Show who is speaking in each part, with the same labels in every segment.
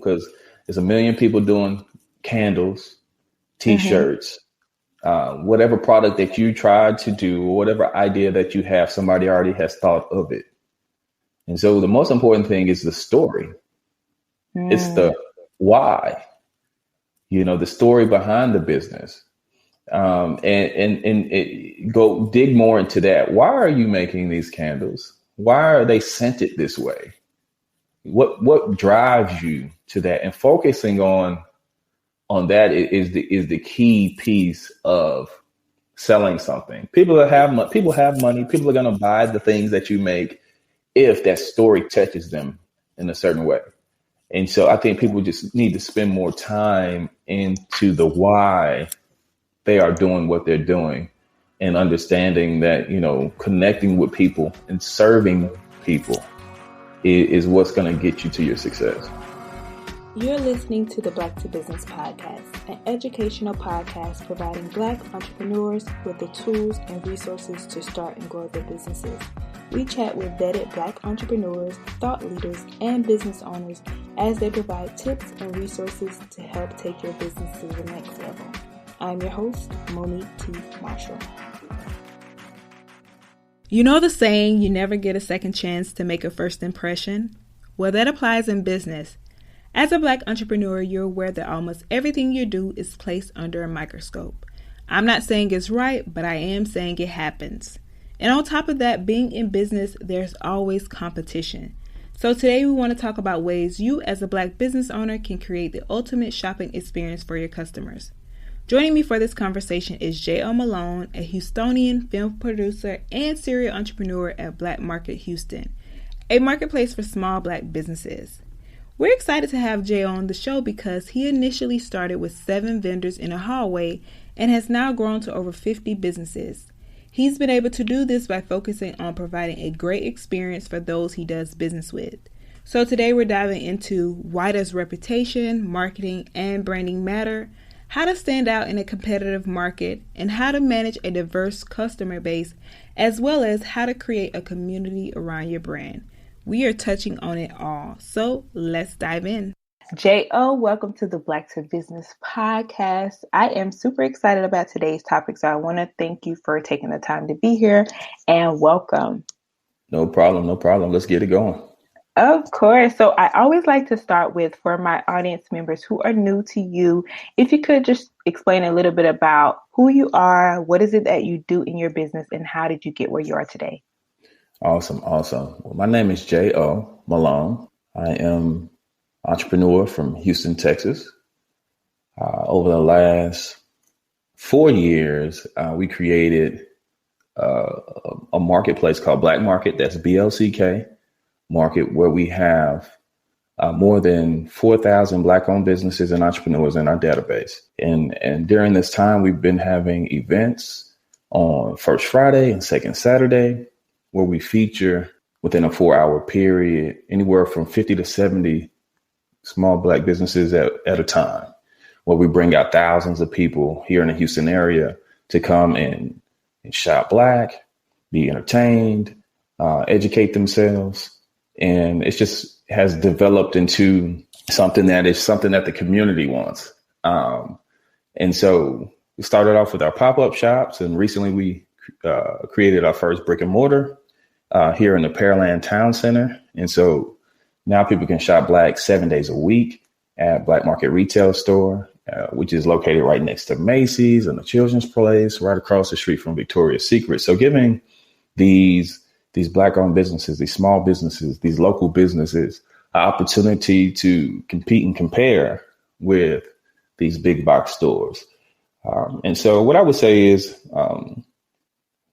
Speaker 1: because there's a million people doing candles, T-shirts, whatever product that you tried to do, or whatever idea that you have, somebody already has thought of it. And so the most important thing is the story. It's the why, the story behind the business. And go dig more into that. Why are you making these candles? Why are they scented this way? What drives you to that? And focusing on that is the key piece of selling something. People have money. People are going to buy the things that you make if that story touches them in a certain way. And so I think people just need to spend more time into the why they are doing what they're doing, and understanding that, connecting with people and serving people is what's going to get you to your success.
Speaker 2: You're listening to the Black to Business podcast, an educational podcast providing Black entrepreneurs with the tools and resources to start and grow their businesses. We chat with vetted Black entrepreneurs, thought leaders, and business owners as they provide tips and resources to help take your business to the next level. I'm your host, Monique T. Marshall. You know the saying, you never get a second chance to make a first impression? Well, that applies in business. As a Black entrepreneur, you're aware that almost everything you do is placed under a microscope. I'm not saying it's right, but I am saying it happens. And on top of that, being in business, there's always competition. So today we want to talk about ways you as a Black business owner can create the ultimate shopping experience for your customers. Joining me for this conversation is J.O Malone, a Houstonian film producer and serial entrepreneur at Black Market Houston, a marketplace for small Black businesses. We're excited to have J.O on the show because he initially started with 7 vendors in a hallway and has now grown to over 50 businesses. He's been able to do this by focusing on providing a great experience for those he does business with. So today we're diving into why does reputation, marketing, and branding matter, how to stand out in a competitive market, and how to manage a diverse customer base, as well as how to create a community around your brand. We are touching on it all. So let's dive in. J.O., welcome to the Black to Business podcast. I am super excited about today's topic, so I want to thank you for taking the time to be here, and welcome.
Speaker 1: No problem. Let's get it going.
Speaker 2: Of course. So I always like to start with, for my audience members who are new to you, if you could just explain a little bit about who you are, what is it that you do in your business, and how did you get where you are today?
Speaker 1: Awesome. Well, my name is J.O Malone. I am entrepreneur from Houston, Texas. Over the last 4 years, we created a marketplace called Black Market. That's BLCK Market, where we have more than 4,000 Black-owned businesses and entrepreneurs in our database. And during this time, we've been having events on First Friday and Second Saturday, where we feature within a 4-hour period anywhere from 50 to 70 small Black businesses at a time, where we bring out thousands of people here in the Houston area to come and shop Black, be entertained, educate themselves. And it just has developed into something that the community wants. And so we started off with our pop-up shops, and recently we created our first brick and mortar here in the Pearland Town Center. And so now people can shop Black 7 days a week at Black Market Retail Store, which is located right next to Macy's and the Children's Place, right across the street from Victoria's Secret. So giving these Black-owned businesses, these small businesses, these local businesses, an opportunity to compete and compare with these big box stores. And so what I would say is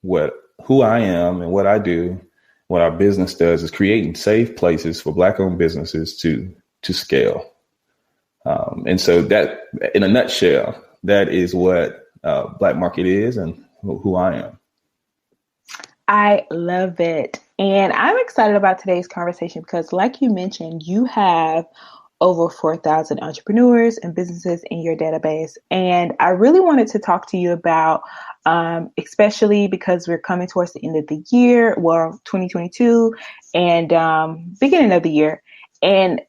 Speaker 1: who I am and what I do, what our business does, is creating safe places for Black-owned businesses to scale. And so that, in a nutshell, that is what Black Market is and who I am.
Speaker 2: I love it. And I'm excited about today's conversation because, like you mentioned, you have over 4,000 entrepreneurs and businesses in your database. And I really wanted to talk to you about, especially because we're coming towards the end of the year, 2022, and beginning of the year. And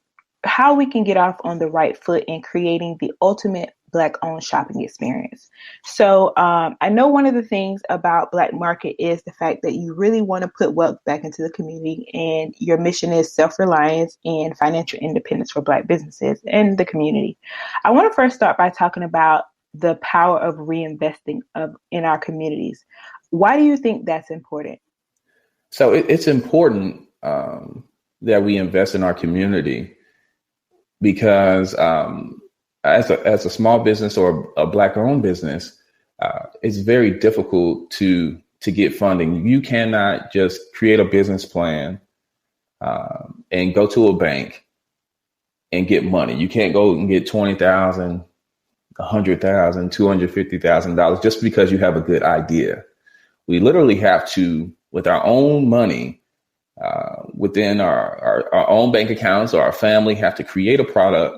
Speaker 2: how we can get off on the right foot in creating the ultimate Black-owned shopping experience. So I know one of the things about Black Market is the fact that you really want to put wealth back into the community, and your mission is self-reliance and financial independence for Black businesses and the community. I want to first start by talking about the power of reinvesting in our communities. Why do you think that's important?
Speaker 1: So it's important that we invest in our community because as a small business or a Black-owned business, it's very difficult to get funding. You cannot just create a business plan and go to a bank and get money. You can't go and get $20,000, $100,000, $250,000 just because you have a good idea. We literally have to, with our own money, within our own bank accounts or our family, have to create a product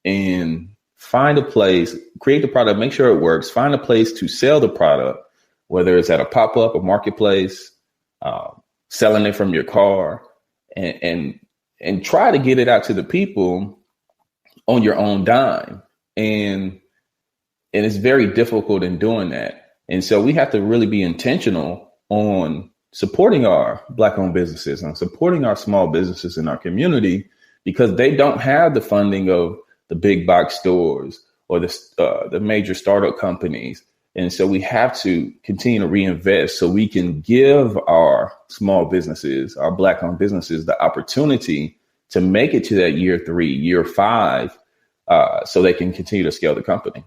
Speaker 1: and find a place, create the product, make sure it works, find a place to sell the product, whether it's at a pop-up, a marketplace, selling it from your car, and try to get it out to the people on your own dime. And it's very difficult in doing that. And so we have to really be intentional on supporting our Black-owned businesses and supporting our small businesses in our community, because they don't have the funding of the big box stores or the major startup companies. And so we have to continue to reinvest so we can give our small businesses, our Black-owned businesses, the opportunity to make it to that year 3, year 5, so they can continue to scale the company.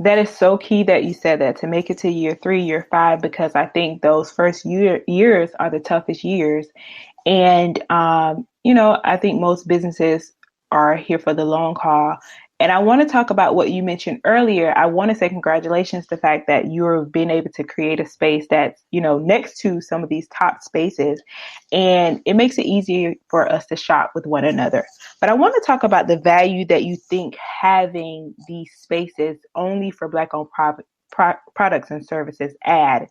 Speaker 2: That is so key that you said that, to make it to year 3, year 5, because I think those first years are the toughest years. And, I think most businesses are here for the long haul. And I want to talk about what you mentioned earlier. I want to say congratulations to the fact that you've been able to create a space that's, next to some of these top spaces. And it makes it easier for us to shop with one another. But I want to talk about the value that you think having these spaces only for Black-owned products and services add,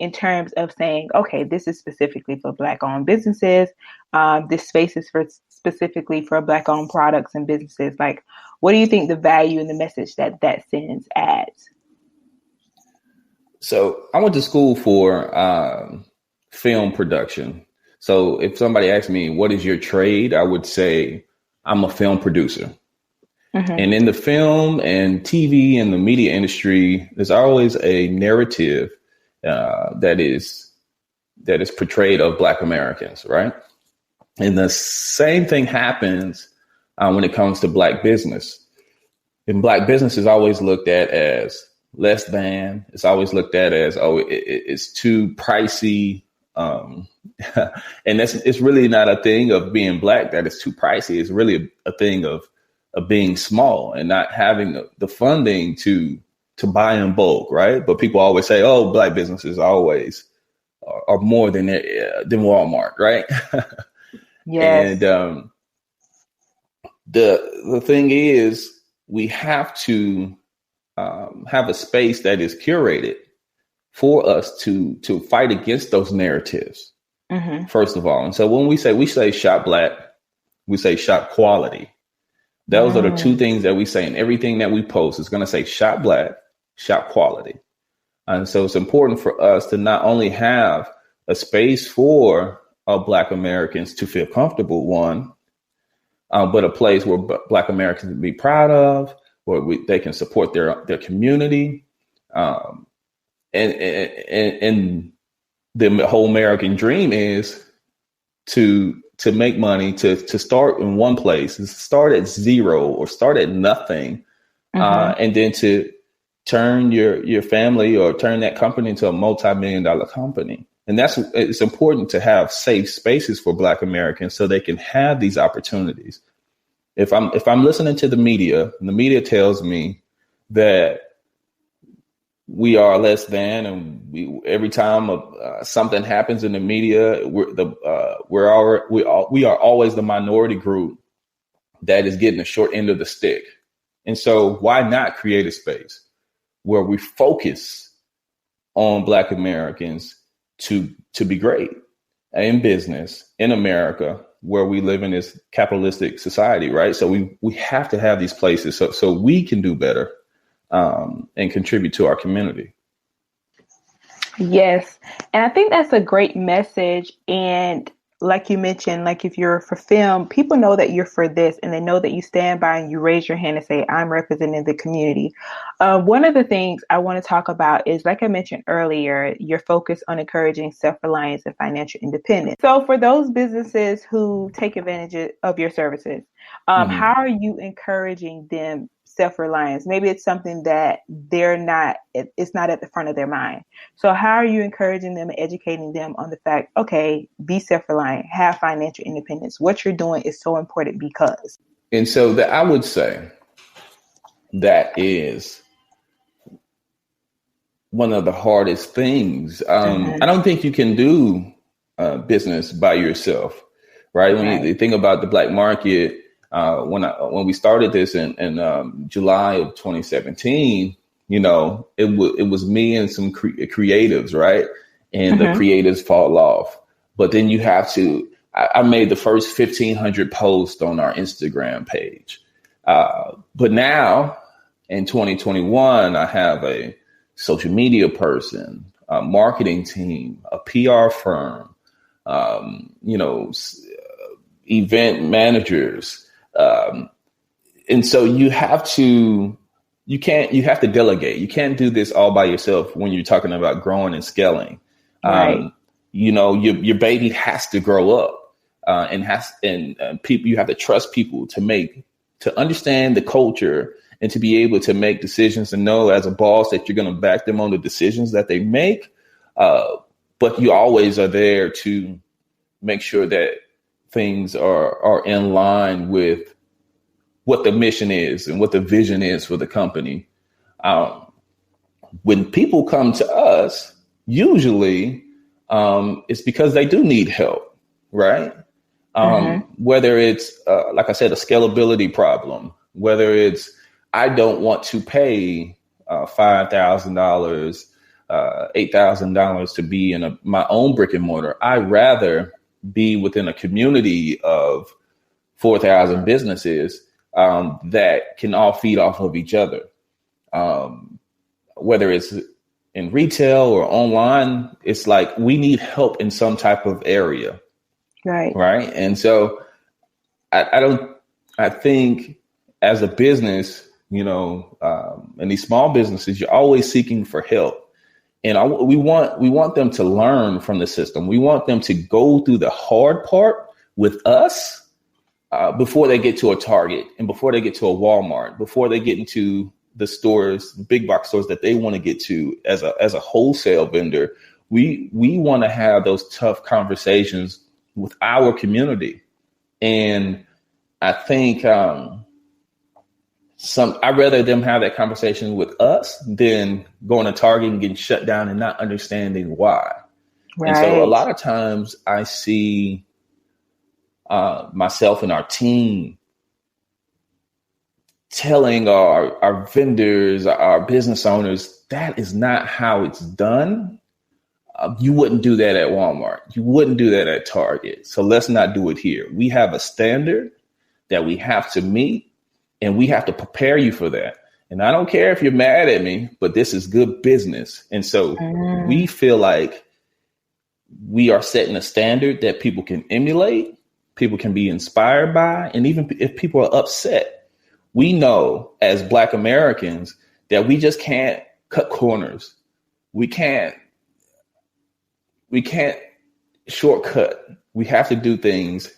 Speaker 2: in terms of saying, okay, this is specifically for Black-owned businesses. This space is specifically for Black-owned products and businesses. Like, what do you think the value and the message that sends adds?
Speaker 1: So I went to school for film production. So if somebody asked me, what is your trade? I would say I'm a film producer. Mm-hmm. And in the film and TV and the media industry, there's always a narrative that is portrayed of Black Americans, right? And the same thing happens when it comes to Black business. And Black business is always looked at as less than. It's always looked at as, it's too pricey. And it's really not a thing of being Black that it's too pricey. It's really a thing of being small and not having the funding to buy in bulk, right? But people always say, oh, Black businesses always are more than Walmart, right?
Speaker 2: Yes.
Speaker 1: And the thing is, we have to have a space that is curated for us to fight against those narratives, mm-hmm. first of all. And so when we say shop Black, we say shop quality. Those are the two things that we say in everything that we post. It's going to say shop Black, shop quality. And so it's important for us to not only have a space for Black Americans to feel comfortable, one, but a place where Black Americans can be proud of, where they can support their community. And the whole American dream is to make money, to start in one place, to start at zero or start at nothing, mm-hmm. And then to turn your family or turn that company into a multi-million-dollar company. And it's important to have safe spaces for Black Americans so they can have these opportunities. If I'm listening to the media, and the media tells me that we are less than, and every time something happens in the media, we are always the minority group that is getting the short end of the stick. And so why not create a space where we focus on Black Americans to be great in business in America, where we live in this capitalistic society, right? So we have to have these places so we can do better and contribute to our community.
Speaker 2: Yes. And I think that's a great message. And like you mentioned, like if you're for film, people know that you're for this and they know that you stand by and you raise your hand and say, I'm representing the community. One of the things I want to talk about is, like I mentioned earlier, your focus on encouraging self-reliance and financial independence. So for those businesses who take advantage of your services, how are you encouraging them self-reliance? Maybe it's something that it's not at the front of their mind. So how are you encouraging them and educating them on the fact, okay, be self-reliant, have financial independence. What you're doing is so important because.
Speaker 1: And so I would say that is one of the hardest things. I don't think you can do business by yourself, right? When you think about the black market, when we started this in July of 2017, you know, it was me and some creatives, right? And the creatives fall off. But then you have to, I made the first 1,500 posts on our Instagram page. But now in 2021, I have a social media person, a marketing team, a PR firm, event managers. And so you have to delegate. You can't do this all by yourself when you're talking about growing and scaling. Right. Your baby has to grow up, and people, you have to trust people to understand the culture and to be able to make decisions and know as a boss that you're going to back them on the decisions that they make. But you always are there to make sure that things are in line with what the mission is and what the vision is for the company. When people come to us, usually it's because they do need help, right? Whether it's, like I said, a scalability problem, whether it's, I don't want to pay $5,000, $8,000 to be in my own brick and mortar. I'd rather be within a community of 4,000 businesses that can all feed off of each other. Whether it's in retail or online, it's like we need help in some type of area. Right. And so I think as a business, in these small businesses, you're always seeking for help. And we want them to learn from the system. We want them to go through the hard part with us before they get to a Target and before they get to a Walmart, before they get into the stores, big box stores that they want to get to as a wholesale vendor. We want to have those tough conversations with our community. And I think I'd rather them have that conversation with us than going to Target and getting shut down and not understanding why. Right. And so a lot of times I see myself and our team telling our vendors, our business owners, that is not how it's done. You wouldn't do that at Walmart. You wouldn't do that at Target. So let's not do it here. We have a standard that we have to meet, and we have to prepare you for that. And I don't care if you're mad at me, but this is good business. And so we feel like we are setting a standard that people can emulate, people can be inspired by, and even if people are upset, we know as Black Americans that we just can't cut corners. We can't shortcut. We have to do things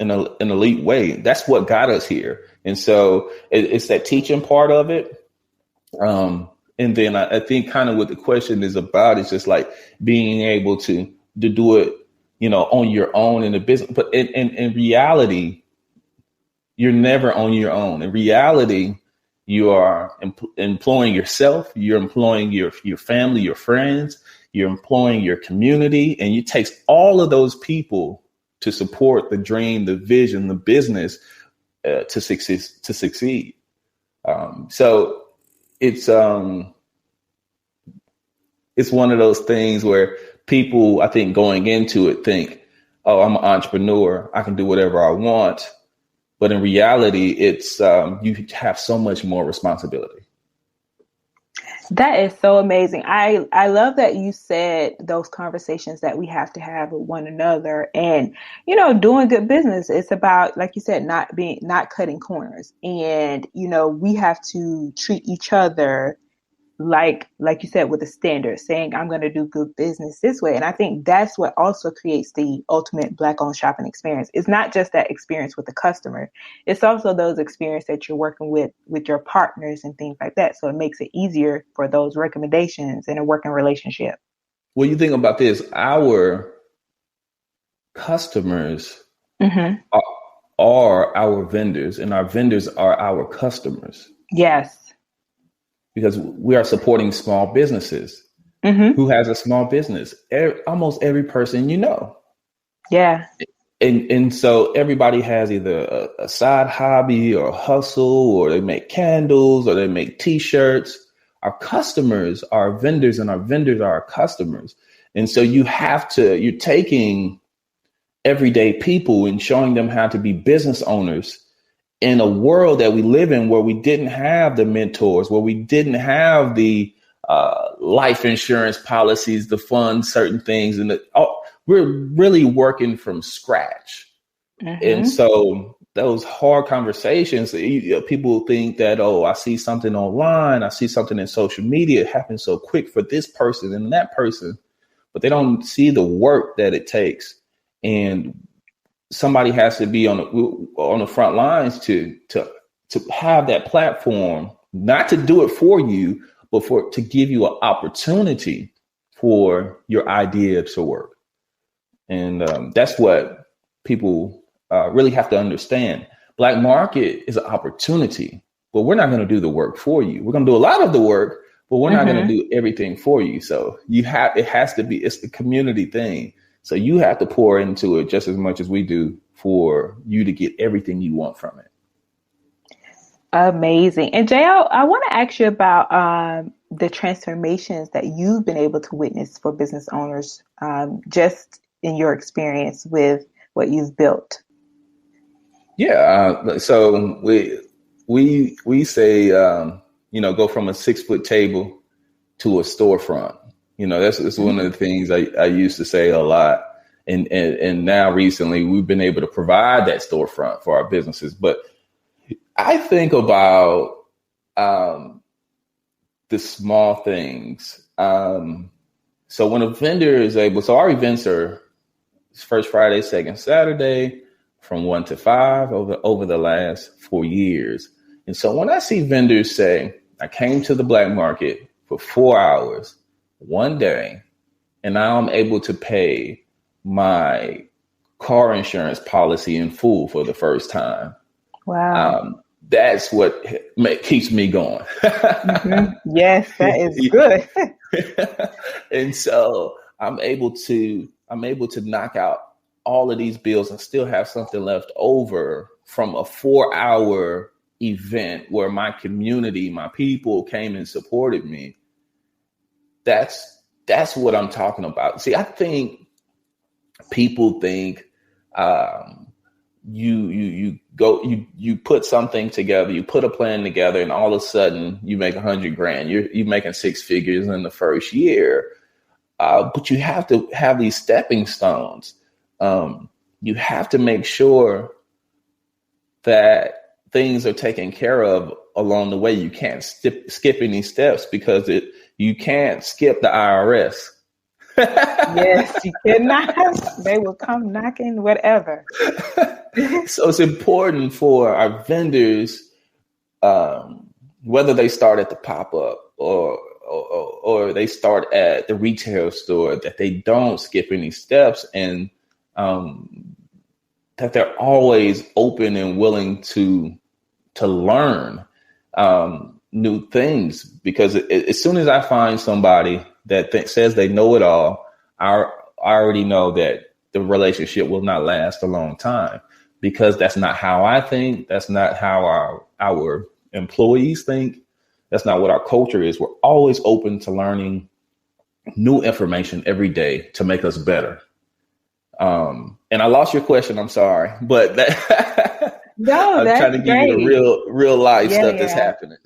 Speaker 1: in an elite way. That's what got us here. And so it's that teaching part of it. And then I think kind of what the question is about is just like being able to do it, on your own in the business. But in reality, you're never on your own. In reality, you are employing yourself. You're employing your family, your friends. You're employing your community. And it takes all of those people to support the dream, the vision, the business to succeed. So it's one of those things where people, I think, going into it think, oh, I'm an entrepreneur, I can do whatever I want. But in reality, it's you have so much more responsibility.
Speaker 2: That is so amazing. I love that you said those conversations that we have to have with one another, and, you know, doing good business. It's about, like you said, not cutting corners. And, you know, we have to treat each other like you said, with a standard, saying I'm going to do good business this way. And I think that's what also creates the ultimate Black owned shopping experience. It's not just that experience with the customer. It's also those experience that you're working with your partners and things like that. So it makes it easier for those recommendations in a working relationship.
Speaker 1: Well, you think about this, our customers
Speaker 2: Mm-hmm.
Speaker 1: are our vendors, and our vendors are our customers.
Speaker 2: Yes.
Speaker 1: Because we are supporting small businesses.
Speaker 2: Mm-hmm.
Speaker 1: Who has a small business? Almost every person you know.
Speaker 2: Yeah.
Speaker 1: And so everybody has either a side hobby or a hustle, or they make candles, or they make T-shirts. Our customers are our vendors, and our vendors are our customers. And so you're taking everyday people and showing them how to be business owners in a world that we live in, where we didn't have the mentors, where we didn't have the life insurance policies to fund certain things. And we're really working from scratch. Mm-hmm. And so those hard conversations, people think that, oh, I see something online, I see something in social media, it happens so quick for this person and that person, but they don't see the work that it takes. And somebody has to be on the front lines to have that platform, not to do it for you, but to give you an opportunity for your idea to work. And that's what people really have to understand. Black market is an opportunity, but we're not going to do the work for you. We're going to do a lot of the work, but we're not going to do everything for you. So it's the community thing. So you have to pour into it just as much as we do for you to get everything you want from it.
Speaker 2: Amazing. And J.O., I want to ask you about the transformations that you've been able to witness for business owners, just in your experience with what you've built.
Speaker 1: Yeah. So we say, go from a 6-foot table to a storefront. That's one of the things I used to say a lot. And now recently we've been able to provide that storefront for our businesses. But I think about the small things. So when a vendor is so our events are first Friday, second Saturday from 1 to 5 over the last 4 years. And so when I see vendors say, I came to the Black market for 4 hours, one day, and now I'm able to pay my car insurance policy in full for the first time.
Speaker 2: Wow.
Speaker 1: That's what keeps me going.
Speaker 2: Mm-hmm. Yes, that is good.
Speaker 1: And so I'm able to knock out all of these bills and still have something left over from a 4-hour event where my community, my people came and supported me. That's what I'm talking about. See, I think people think you put something together, you put a plan together, and all of a sudden you make $100,000. You're making 6 figures in the first year. But you have to have these stepping stones. You have to make sure that things are taken care of along the way. You can't skip any steps because you can't skip the IRS.
Speaker 2: Yes, you cannot. They will come knocking, whatever.
Speaker 1: So it's important for our vendors, whether they start at the pop-up or they start at the retail store, that they don't skip any steps, and that they're always open and willing to learn new things. Because as soon as I find somebody that says they know it all, I already know that the relationship will not last a long time, because that's not how I think. That's not how our employees think. That's not what our culture is. We're always open to learning new information every day to make us better. And And I lost your question. I'm sorry, but that
Speaker 2: No,
Speaker 1: I'm trying
Speaker 2: that's
Speaker 1: to give you
Speaker 2: great.
Speaker 1: the real life
Speaker 2: Yeah,
Speaker 1: stuff that's
Speaker 2: yeah.
Speaker 1: happening.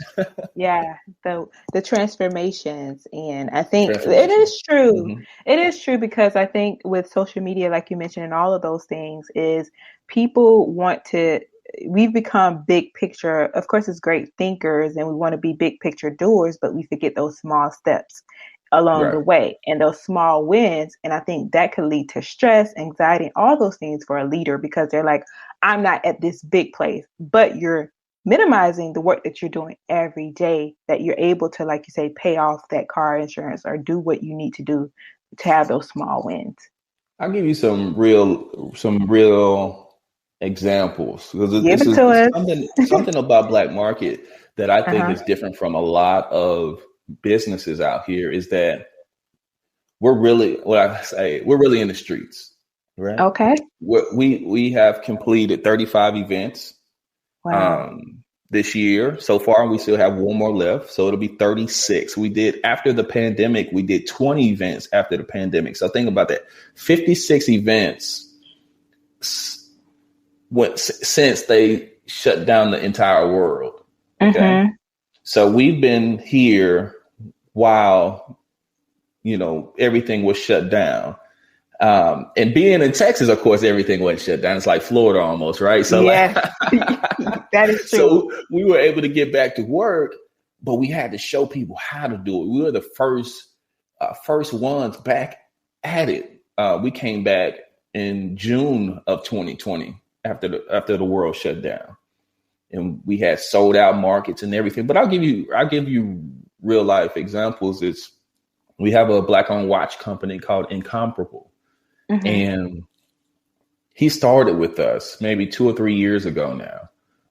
Speaker 2: Yeah, the transformations, and I think it
Speaker 1: Transformation.
Speaker 2: is true.
Speaker 1: Hmm.
Speaker 2: It is true because I think with social media, like you mentioned, and all of those things, is people want to. We've become big picture. Of course, it's great thinkers, and we want to be big picture doers, but we forget those small steps along the
Speaker 1: Right.
Speaker 2: way and those small wins. And I think that could lead to stress, anxiety, all those things for a leader because they're like, I'm not at this big place, but you're minimizing the work that you're doing every day, that you're able to, like you say, pay off that car insurance or do what you need to do to have those small wins.
Speaker 1: I'll give you some real examples because
Speaker 2: Give
Speaker 1: this
Speaker 2: it
Speaker 1: is
Speaker 2: to us.
Speaker 1: something about black market that I think
Speaker 2: Uh-huh.
Speaker 1: is different from a lot of businesses out here is that we're really in the streets, right?
Speaker 2: Okay.
Speaker 1: We have completed 35 events
Speaker 2: Wow.
Speaker 1: um, this year. So far, we still have one more left. So it'll be 36. We did after the pandemic, we did 20 events after the pandemic. So think about that. 56 events since they shut down the entire world. Okay.
Speaker 2: Mm-hmm.
Speaker 1: So we've been here while, everything was shut down. And being in Texas, of course, everything wasn't shut down. It's like Florida almost, right? So
Speaker 2: Yes, that is true.
Speaker 1: so we were able to get back to work, but we had to show people how to do it. We were the first ones back at it. We came back in June of 2020 after the world shut down, and we had sold out markets and everything. But I'll give you real life examples. We have a black-owned watch company called Incomparable.
Speaker 2: Mm-hmm.
Speaker 1: And he started with us maybe 2 or 3 years ago now.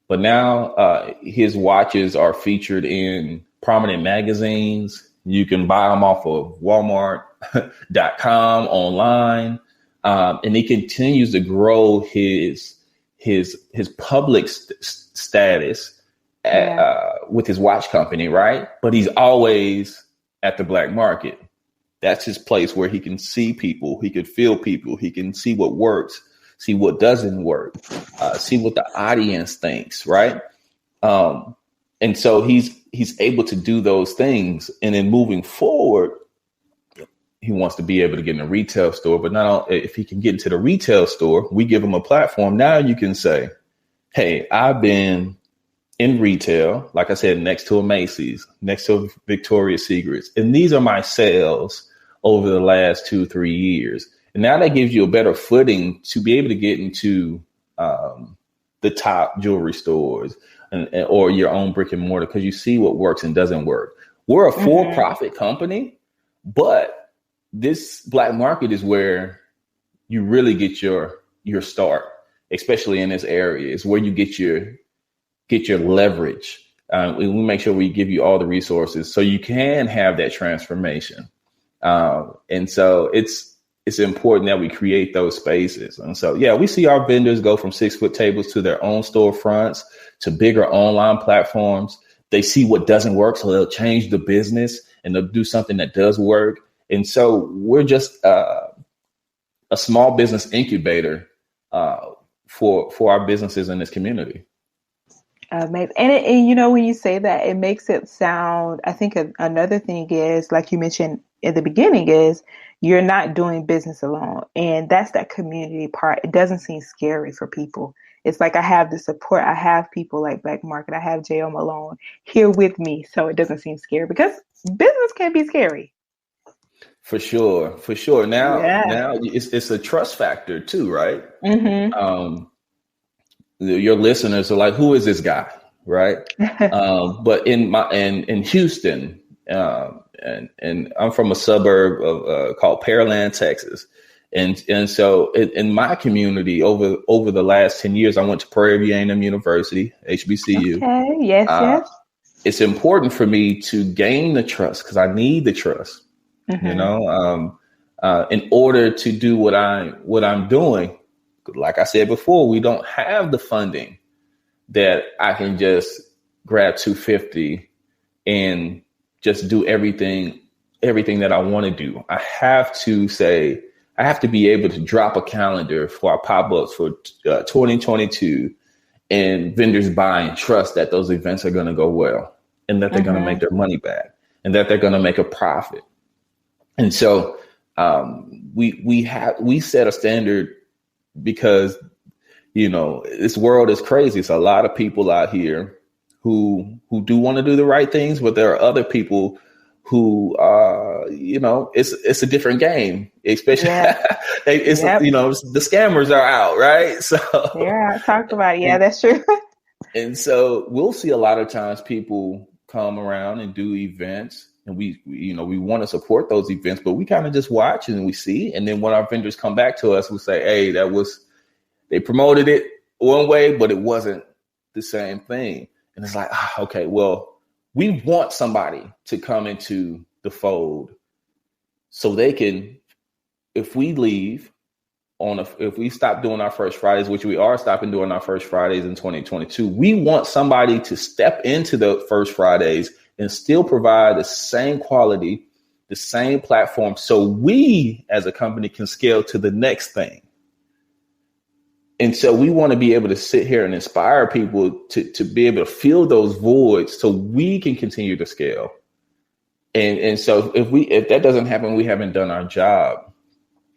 Speaker 1: But now his watches are featured in prominent magazines. You can buy them off of Walmart.com online. And he continues to grow his public status with his watch company, right? But he's always at the black market. That's his place where he can see people, he can feel people, he can see what works, see what doesn't work, see what the audience thinks, right? And so he's able to do those things. And then moving forward, he wants to be able to get in a retail store. But now if he can get into the retail store, we give him a platform. Now you can say, hey, I've been in retail, like I said, next to a Macy's, next to Victoria's Secrets. And these are my sales over the last 2-3 years. And now that gives you a better footing to be able to get into the top jewelry stores or your own brick and mortar, because you see what works and doesn't work. We're a for-profit company, but this black market is where you really get your start, especially in this area. It's where you get your leverage. We make sure we give you all the resources so you can have that transformation. And so it's important that we create those spaces. And so, we see our vendors go from 6-foot tables to their own storefronts to bigger online platforms. They see what doesn't work, so they'll change the business and they'll do something that does work. And so we're just a small business incubator for our businesses in this community.
Speaker 2: Amazing. And when you say that, it makes it sound, I think another thing is, like you mentioned in the beginning, is you're not doing business alone. And that's that community part. It doesn't seem scary for people. It's like I have the support. I have people like Black Market. I have J.O Malone here with me. So it doesn't seem scary because business can be scary.
Speaker 1: For sure. Now it's a trust factor too, right?
Speaker 2: Mm-hmm.
Speaker 1: Your listeners are like, who is this guy? Right. But in Houston, and I'm from a suburb of called Pearland, Texas. And so in my community over the last 10 years, I went to Prairie View A&M University, HBCU.
Speaker 2: Okay. Yes.
Speaker 1: It's important for me to gain the trust because I need the trust, in order to do what I'm doing. Like I said before, we don't have the funding that I can just grab 250 and just do everything that I want to do. I have to say, I have to be able to drop a calendar for our pop-ups for 2022, and vendors buy and trust that those events are going to go well, and that they're going to make their money back, and that they're going to make a profit. And so we set a standard because, this world is crazy. It's a lot of people out here who do want to do the right things, but there are other people who, it's a different game, especially the scammers are out, right? So
Speaker 2: I talked about it. Yeah, that's true.
Speaker 1: And so we'll see a lot of times people come around and do events, and we want to support those events, but we kind of just watch and we see. And then when our vendors come back to us, we say, hey, they promoted it one way, but it wasn't the same thing. And it's like, okay, well, we want somebody to come into the fold so they can, if we leave if we stop doing our First Fridays, which we are stopping doing our First Fridays in 2022, we want somebody to step into the First Fridays and still provide the same quality, the same platform, so we as a company can scale to the next thing. And so we want to be able to sit here and inspire people to be able to fill those voids so we can continue to scale. And so if that doesn't happen, we haven't done our job.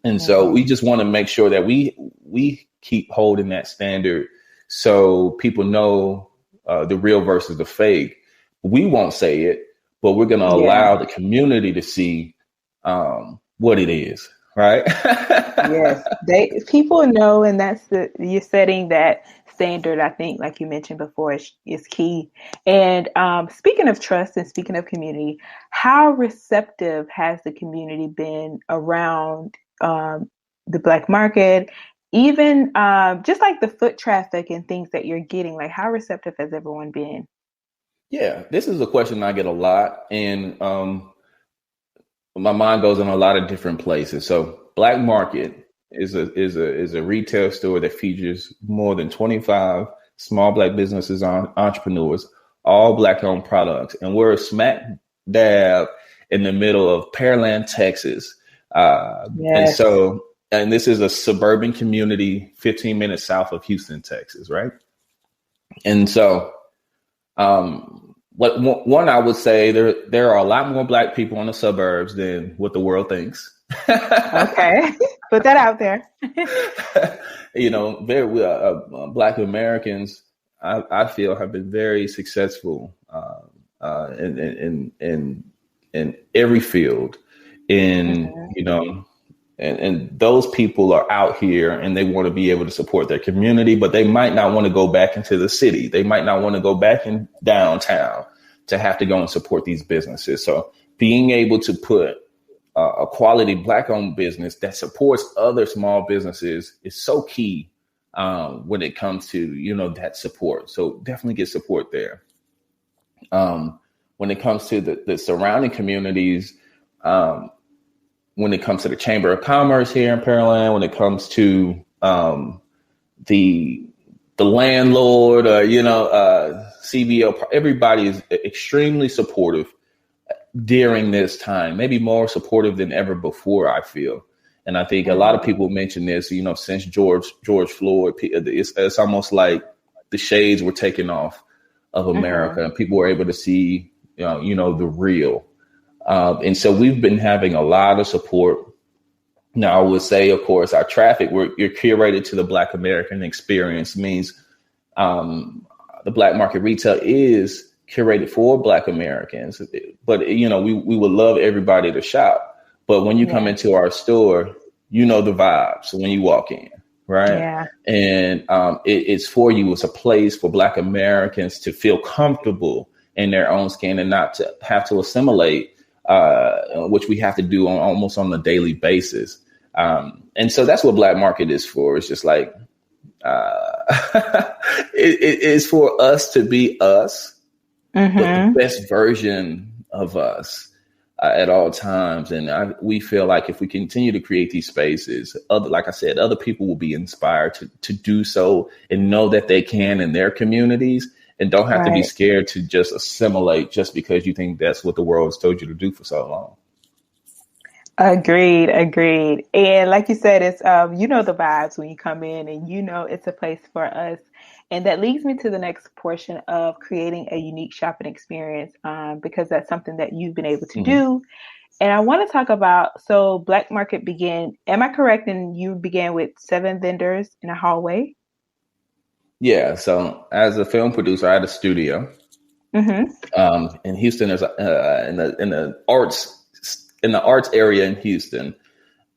Speaker 1: And so we just want to make sure that we keep holding that standard so people know the real versus the fake. We won't say it, but we're going to allow the community to see what it is. Right.
Speaker 2: Yes, people know, and you're setting that standard. I think, like you mentioned before, is key. And speaking of trust and speaking of community, how receptive has the community been around the Black market? Even just like the foot traffic and things that you're getting, like how receptive has everyone been?
Speaker 1: Yeah, this is a question I get a lot, and my mind goes in a lot of different places. So Black Market is a retail store that features more than 25 small Black businesses, entrepreneurs, all Black owned products. And we're smack dab in the middle of Pearland, Texas. And this is a suburban community 15 minutes south of Houston, Texas. Right. And so one, I would say there are a lot more Black people in the suburbs than what the world thinks.
Speaker 2: Okay, put that out there.
Speaker 1: Black Americans, I feel, have been very successful in every field. And those people are out here and they want to be able to support their community, but they might not want to go back into the city. They might not want to go back in downtown to have to go and support these businesses. So being able to put a quality Black owned business that supports other small businesses is so key when it comes to, that support. So definitely get support there. When it comes to the surrounding communities, when it comes to the Chamber of Commerce here in Pearland, when it comes to the landlord, CBO, everybody is extremely supportive during this time, maybe more supportive than ever before, I feel. And I think a lot of people mention this, since George Floyd, it's almost like the shades were taken off of America and people were able to see, the real. And so we've been having a lot of support. Now, I would say, of course, our traffic, you're curated to the Black American experience, means the Black market retail is curated for Black Americans. But, we would love everybody to shop. But when you come into our store, the vibes when you walk in. Right. Yeah. And it's for you. It's a place for Black Americans to feel comfortable in their own skin and not to have to assimilate, which we have to do almost on a daily basis. And so that's what Black market is for. It's just like it is for us to be us, but the best version of us at all times. And we feel like if we continue to create these spaces, like I said, other people will be inspired to do so and know that they can in their communities and don't have to be scared to just assimilate just because you think that's what the world has told you to do for so long.
Speaker 2: Agreed, agreed. And like you said, it's you know the vibes when you come in and you know it's a place for us. And that leads me to the next portion of creating a unique shopping experience, because that's something that you've been able to
Speaker 1: Mhm.
Speaker 2: do. And I want to talk about, so Black Market began, am I correct? And you began with 7 vendors in a hallway?
Speaker 1: Yeah. So as a film producer, I had a studio
Speaker 2: Mm-hmm.
Speaker 1: in Houston. There's in the arts area in Houston.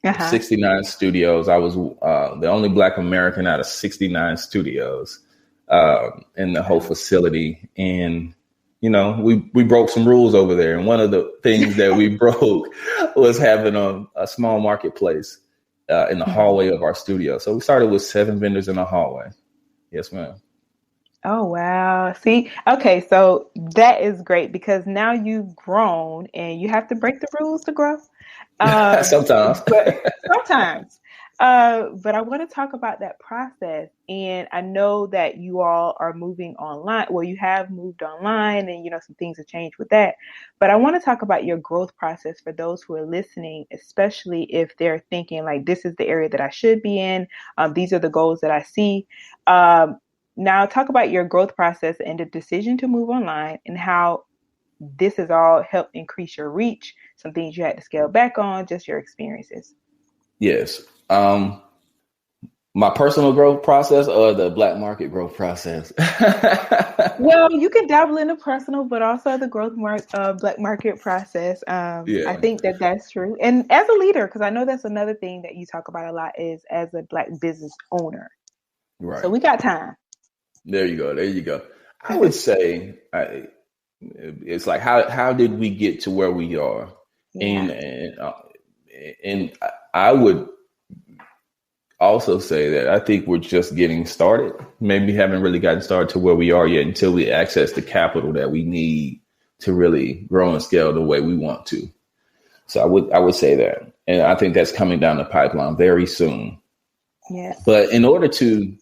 Speaker 2: Uh-huh.
Speaker 1: 69 studios. I was the only Black American out of 69 studios in the whole facility. And, you know, we broke some rules over there. And one of the things that we broke was having a small marketplace in the hallway of our studio. So we started with 7 vendors in the hallway. Yes, ma'am.
Speaker 2: Oh, wow. See, okay, so that is great because now you've grown and you have to break the rules to grow. Um,
Speaker 1: Sometimes.
Speaker 2: but sometimes, but I want to talk about that process. And I know that you all are moving online. Well, you have moved online and, you know, some things have changed with that. But I want to talk about your growth process for those who are listening, especially if they're thinking like, this is the area that I should be in. These are the goals that I see. Um, Now talk about your growth process and the decision to move online and how this has all helped increase your reach, some things you had to scale back on, just your experiences.
Speaker 1: Yes. My personal growth process or the black market growth process?
Speaker 2: Well, you can dabble in the personal, but also the black market process. I
Speaker 1: Yeah.
Speaker 2: think that that's true. And as a leader, because I know that's another thing that you talk about a lot is as a black business owner. So
Speaker 1: Right.
Speaker 2: we got time.
Speaker 1: There you go. There you go. I would say it's like how did we get to where we are?
Speaker 2: Yeah.
Speaker 1: And I would also say that I think we're just getting started. Maybe haven't really gotten started to where we are yet until we access the capital that we need to really grow and scale the way we want to. So I would say that, and I think that's coming down the pipeline very soon.
Speaker 2: Yes.
Speaker 1: But in order to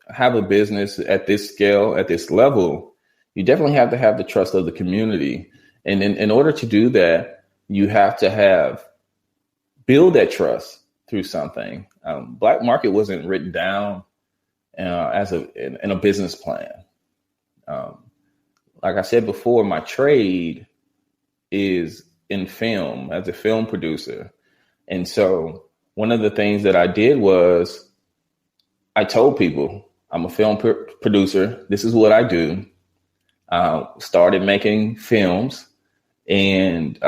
Speaker 1: have a business at this scale, at this level, you definitely have to have the trust of the community. And in order to do that, you have to build that trust through something. Black market wasn't written down in a business plan. Um, like I said before, my trade is in film as a film producer. And so one of the things that I did was I told people, I'm a film producer. This is what I do. Started making films and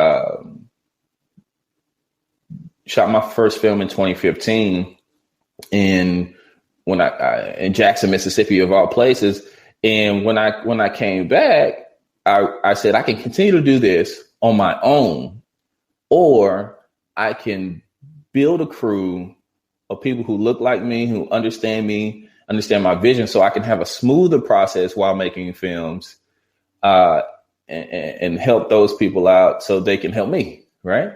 Speaker 1: shot my first film in 2015 in Jackson, Mississippi, of all places. And when I came back, I said I can continue to do this on my own, or I can build a crew of people who look like me, understand my vision, so I can have a smoother process while making films, and help those people out so they can help me. Right.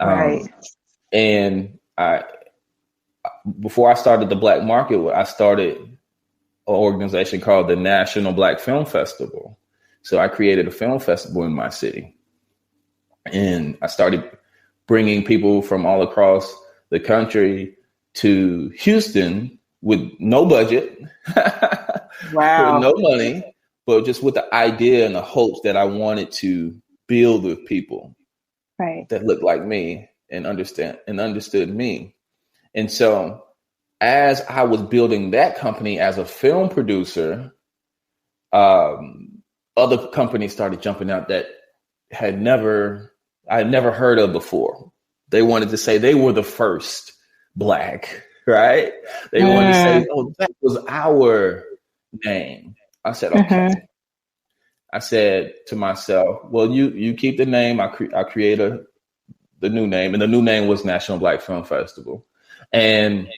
Speaker 2: Right.
Speaker 1: And before I started the black market, I started an organization called the National Black Film Festival. So I created a film festival in my city, and I started bringing people from all across the country to Houston with no budget, with
Speaker 2: Wow.
Speaker 1: no money, but just with the idea and the hopes that I wanted to build with people
Speaker 2: Right.
Speaker 1: that looked like me and understood me. And so as I was building that company as a film producer, other companies started jumping out that I had never heard of before. They wanted to say they were the first black, right? They wanted to say, oh, that was our name. I said, okay.
Speaker 2: Mm-hmm.
Speaker 1: I said to myself, well, you keep the name. I create the new name, and the new name was National Black Film Festival. And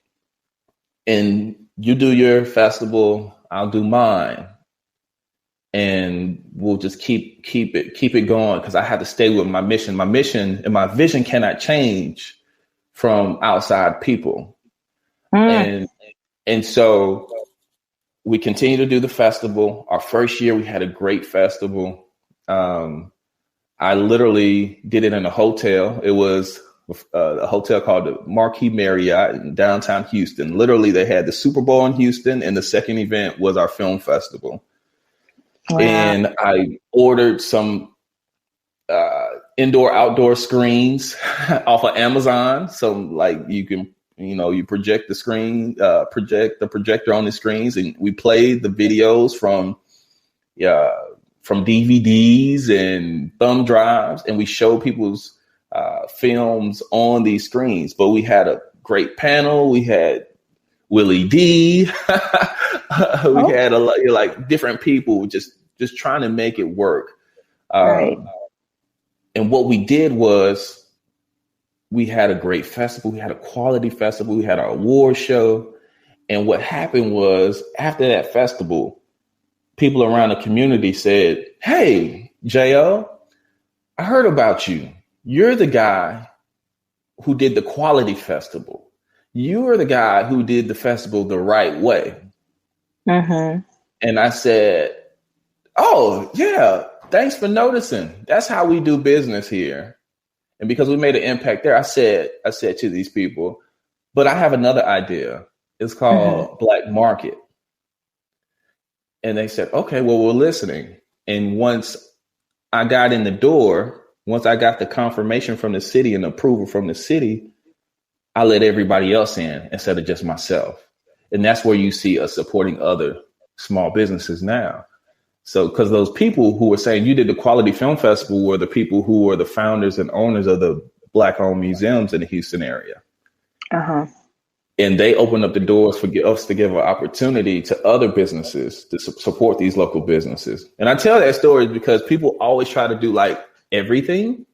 Speaker 1: you do your festival, I'll do mine. And we'll just keep it going, because I had to stay with my mission. My mission and my vision cannot change from outside people. And so we continue to do the festival. Our first year, we had a great festival. I literally did it in a hotel. It was a hotel called the Marquis Marriott in downtown Houston. Literally, they had the Super Bowl in Houston, and the second event was our film festival.
Speaker 2: Wow.
Speaker 1: And I ordered some indoor outdoor screens off of Amazon. So like you can, you project the screen, project the projector on the screens, and we played the videos from DVDs and thumb drives, and we show people's films on these screens. But we had a great panel. We had Willie D. We had a lot, like different people just trying to make it work.
Speaker 2: Right.
Speaker 1: And what we did was we had a great festival. We had a quality festival. We had our award show. And what happened was after that festival, people around the community said, "Hey, J.O., I heard about you. You're the guy who did the quality festival. You are the guy who did the festival the right way."
Speaker 2: Mm-hmm.
Speaker 1: And I said, "Oh, yeah, thanks for noticing. That's how we do business here." And because we made an impact there, I said to these people, "But I have another idea. It's called Black Market." And they said, "Okay, well, we're listening." And once I got in the door, once I got the confirmation from the city and approval from the city, I let everybody else in instead of just myself. And that's where you see us supporting other small businesses now. So, because those people who were saying you did the Quality Film Festival were the people who were the founders and owners of the Black-owned museums in the Houston area.
Speaker 2: Uh-huh.
Speaker 1: And they opened up the doors for us to give an opportunity to other businesses to support these local businesses. And I tell that story because people always try to do like everything.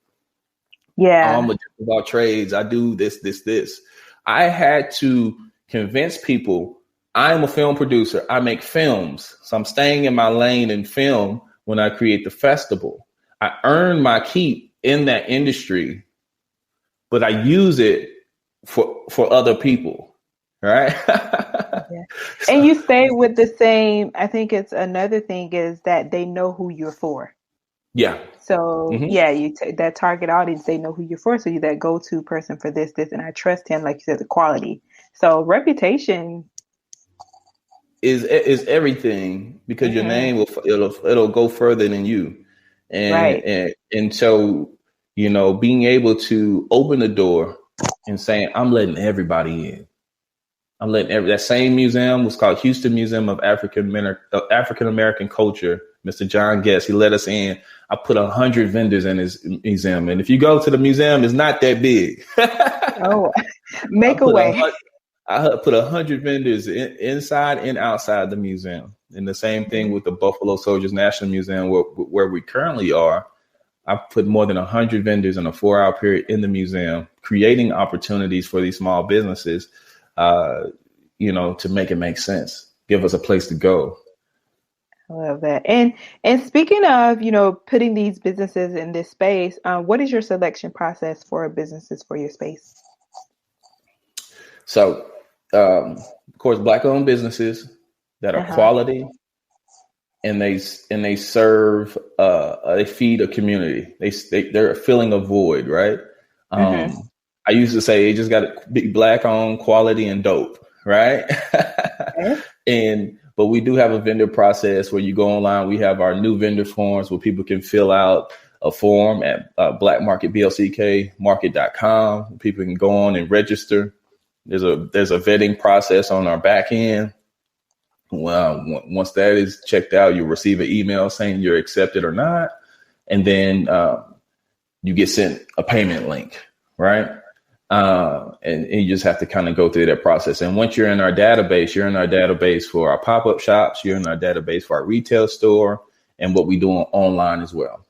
Speaker 2: Yeah.
Speaker 1: I'm a jack of all trades. I do this. I had to convince people I'm a film producer. I make films. So I'm staying in my lane in film when I create the festival. I earn my keep in that industry, but I use it for other people. Right.
Speaker 2: Yeah. And you stay with the same. I think it's another thing is that they know who you're for.
Speaker 1: Yeah.
Speaker 2: So you that target audience, they know who you're for. So you're that go-to person for this, and I trust him, like you said, the quality. So reputation
Speaker 1: is everything, because your name it'll go further than you. And so, being able to open the door and saying, I'm letting everybody in. I'm letting that same museum was called Houston Museum of African American Culture. Mr. John Guest, he let us in. I put 100 vendors in his museum. And if you go to the museum, it's not that big.
Speaker 2: Make a way.
Speaker 1: I put 100 vendors inside and outside the museum. And the same thing with the Buffalo Soldiers National Museum, where we currently are. I put more than 100 vendors in a 4-hour period in the museum, creating opportunities for these small businesses, to make it make sense, give us a place to go.
Speaker 2: I love that. And speaking of, putting these businesses in this space, what is your selection process for businesses for your space?
Speaker 1: So, of course, Black-owned businesses that are quality, and they serve, they feed a community. They're filling a void, right? I used to say it just got to be Black-owned, quality, and dope, right? But we do have a vendor process where you go online. We have our new vendor forms where people can fill out a form at BLCK People can go on and register. There's a vetting process on our back end. Well, once that is checked out, you'll receive an email saying you're accepted or not. And then you get sent a payment link, right? And you just have to kind of go through that process. And once you're in our database for our pop-up shops, you're in our database for our retail store and what we do online as well.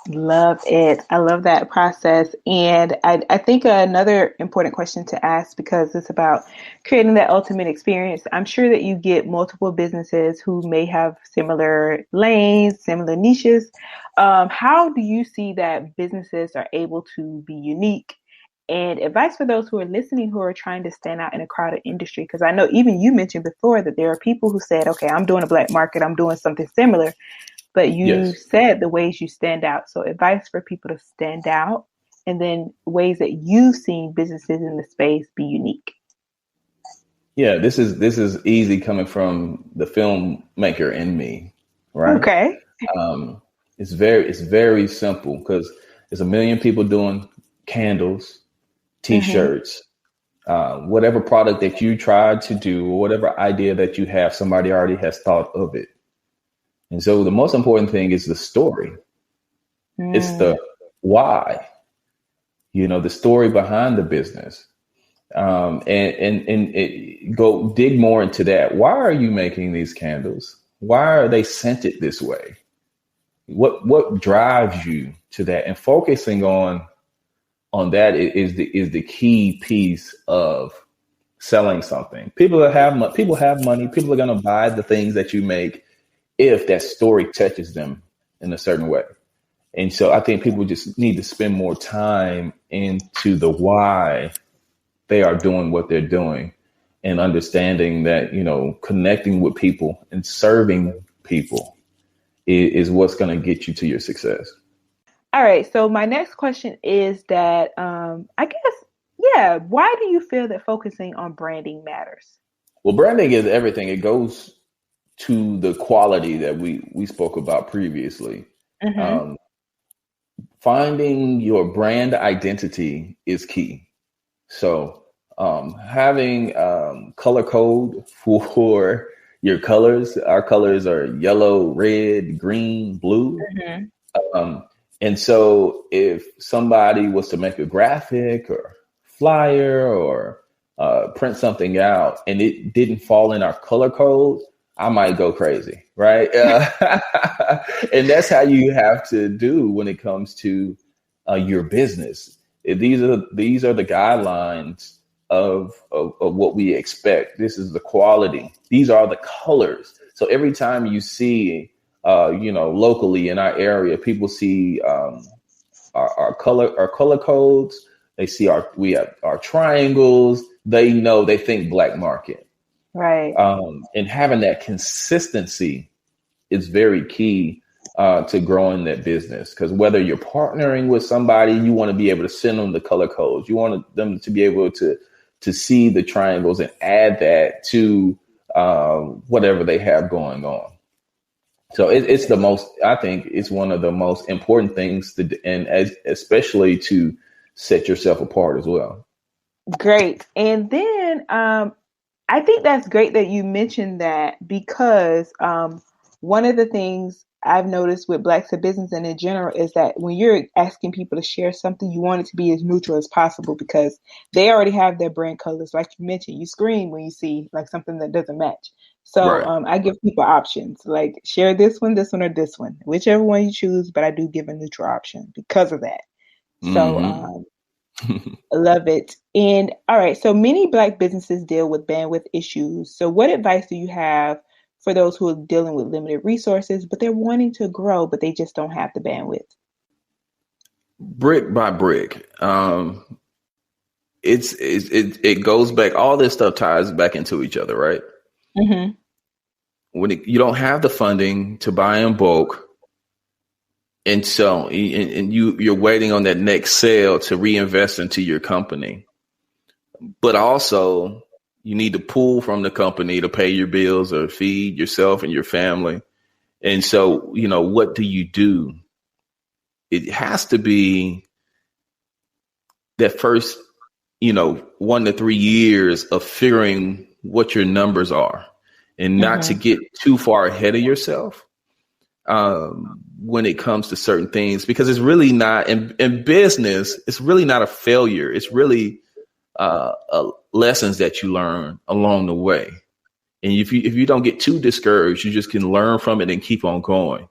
Speaker 2: Love it. I love that process. And I think another important question to ask, because it's about creating that ultimate experience. I'm sure that you get multiple businesses who may have similar lanes, similar niches. How do you see that businesses are able to be unique? And advice for those who are listening, who are trying to stand out in a crowded industry, because I know even you mentioned before that there are people who said, okay, I'm doing a black market, I'm doing something similar. but you
Speaker 1: Yes.
Speaker 2: said the ways you stand out. So advice for people to stand out, and then ways that you've seen businesses in the space be unique.
Speaker 1: Yeah, this is easy coming from the filmmaker in me, right?
Speaker 2: Okay.
Speaker 1: Um, it's very simple because there's a million people doing candles,
Speaker 2: Mm-hmm.
Speaker 1: t-shirts, whatever product that you tried to do or whatever idea that you have, somebody already has thought of it. And so the most important thing is the story. It's
Speaker 2: Mm,
Speaker 1: the why, the story behind the business. And go dig more into that. Why are you making these candles? Why are they scented this way? What drives you to that? And focusing on that is the key piece of selling something. People have money. People are going to buy the things that you make if that story touches them in a certain way. And so I think people just need to spend more time into the why they are doing what they're doing and understanding that, connecting with people and serving people is what's going to get you to your success.
Speaker 2: all right. So my next question is that I guess, yeah, why do you feel that focusing on branding matters?
Speaker 1: Well, branding is everything. It goes to the quality that we spoke about previously.
Speaker 2: Mm-hmm.
Speaker 1: Um, Finding your brand identity is key. So having color code for your colors. Our colors are yellow, red, green, blue.
Speaker 2: Mm-hmm.
Speaker 1: Um, and so if somebody was to make a graphic or flyer or print something out and it didn't fall in our color code, I might go crazy, right? And that's how you have to do when it comes to your business. These are the guidelines of what we expect. This is the quality. These are the colors. So every time you see locally in our area, people see our color codes. They see we have our triangles. They think black market.
Speaker 2: Right.
Speaker 1: And having that consistency is very key to growing that business. Because whether you're partnering with somebody, you want to be able to send them the color codes. You want them to be able to see the triangles and add that to whatever they have going on. So it's I think it's one of the most important things especially to set yourself apart as well.
Speaker 2: Great. And then I think that's great that you mentioned that because one of the things I've noticed with Blacks in Business and in general is that when you're asking people to share something, you want it to be as neutral as possible because they already have their brand colors. Like you mentioned, you scream when you see like something that doesn't match. So
Speaker 1: Right.
Speaker 2: I give people options like share this one, or this one, whichever one you choose. But I do give a neutral option because of that. So
Speaker 1: Mm-hmm.
Speaker 2: I love it. And all right, so many Black businesses deal with bandwidth issues. So what advice do you have for those who are dealing with limited resources, but they're wanting to grow, but they just don't have the bandwidth?
Speaker 1: Brick by brick. It goes back. All this stuff ties back into each other, right?
Speaker 2: Mm-hmm.
Speaker 1: When you don't have the funding to buy in bulk, and so and you're waiting on that next sale to reinvest into your company, but also you need to pull from the company to pay your bills or feed yourself and your family. And so, what do you do? It has to be that first, 1 to 3 years of figuring what your numbers are and not to get too far ahead of yourself when it comes to certain things, because it's really not in business. It's really not a failure. It's really lessons that you learn along the way. And if you don't get too discouraged, you just can learn from it and keep on going.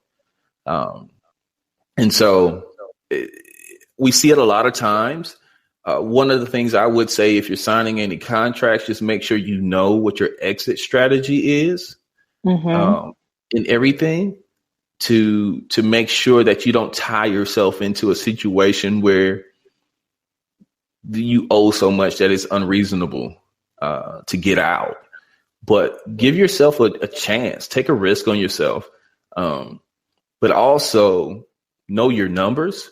Speaker 1: And so we see it a lot of times. One of the things I would say, if you're signing any contracts, just make sure you know what your exit strategy is in everything to make sure that you don't tie yourself into a situation where you owe so much that it's unreasonable to get out. But give yourself a chance. Take a risk on yourself. but also know your numbers,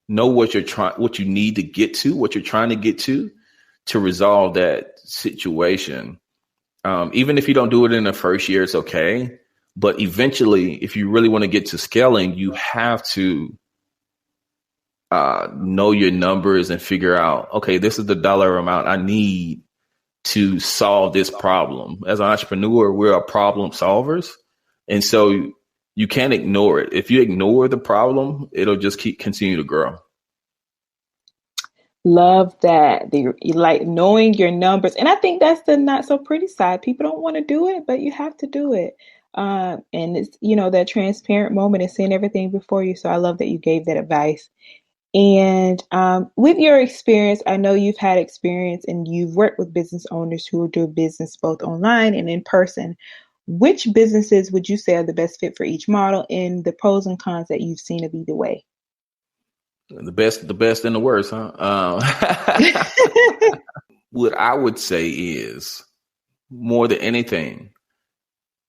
Speaker 1: know what you need to get to, what you're trying to get to resolve that situation. Even if you don't do it in the first year, it's okay. But eventually, if you really want to get to scaling, you have to know your numbers and figure out, okay, this is the dollar amount I need to solve this problem. As an entrepreneur, we're problem solvers. And so you can't ignore it. If you ignore the problem, it'll just continue to grow.
Speaker 2: Love that. Like knowing your numbers. And I think that's the not so pretty side. People don't want to do it, but you have to do it. And it's, that transparent moment and seeing everything before you. So I love that you gave that advice. And with your experience, I know you've had experience and you've worked with business owners who do business both online and in person. Which businesses would you say are the best fit for each model, and the pros and cons that you've seen of either way?
Speaker 1: The best and the worst, huh? What I would say is, more than anything,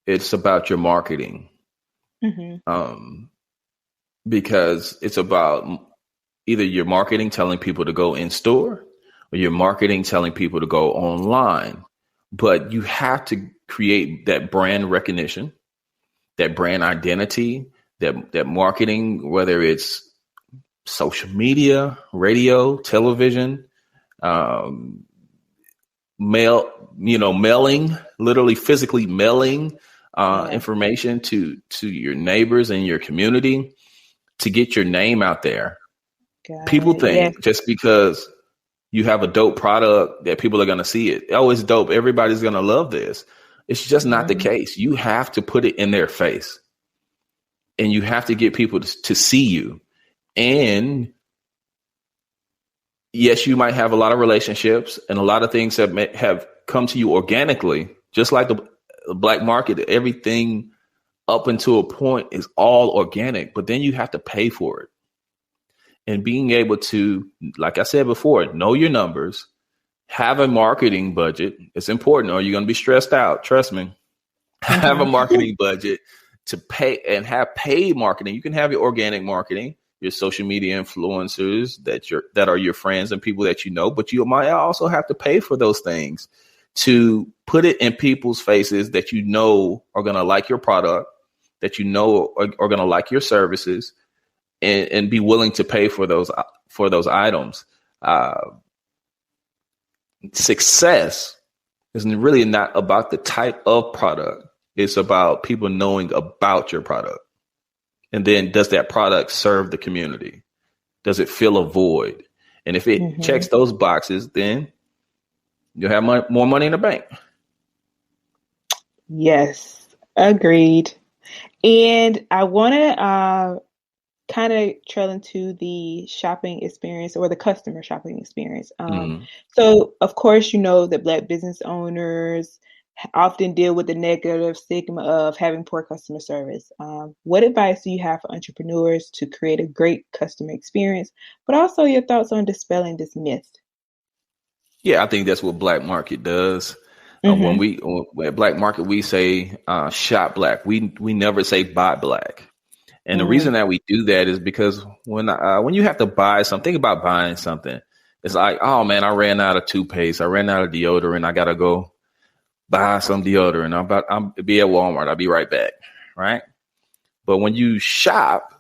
Speaker 1: it's about your marketing. Because it's about either your marketing telling people to go in store or your marketing telling people to go online. But you have to create that brand recognition, that brand identity, that marketing, whether it's social media, radio, television, mailing, literally physically mailing information to your neighbors and your community to get your name out there. People think just because you have a dope product that people are going to see it. Oh, it's dope. Everybody's going to love this. It's just not the case. You have to put it in their face and you have to get people to see you. And yes, you might have a lot of relationships and a lot of things that have come to you organically, just like the black market. Everything up until a point is all organic, but then you have to pay for it. And being able to, like I said before, know your numbers, have a marketing budget. It's important, or you're going to be stressed out. Trust me. Have a marketing budget to pay and have paid marketing. You can have your organic marketing, your social media influencers that are your friends and people that you know, but you might also have to pay for those things to put it in people's faces that you know are going to like your product, that you know are going to like your services, and be willing to pay for those items. Success is really not about the type of product. It's about people knowing about your product. And then does that product serve the community? Does it fill a void? And if it checks those boxes, then you'll have more money in the bank.
Speaker 2: Yes, agreed. And I want to kind of trail into the shopping experience or the customer shopping experience. So, of course, that Black business owners often deal with the negative stigma of having poor customer service. What advice do you have for entrepreneurs to create a great customer experience, but also your thoughts on dispelling this myth?
Speaker 1: Yeah, I think that's what Black Market does. When at Black Market, we say shop Black. We never say buy Black. And the reason that we do that is because when you have to buy something, think about buying something. It's like, oh man, I ran out of toothpaste. I ran out of deodorant. I got to go buy some deodorant. I'll be at Walmart. I'll be right back. Right. But when you shop,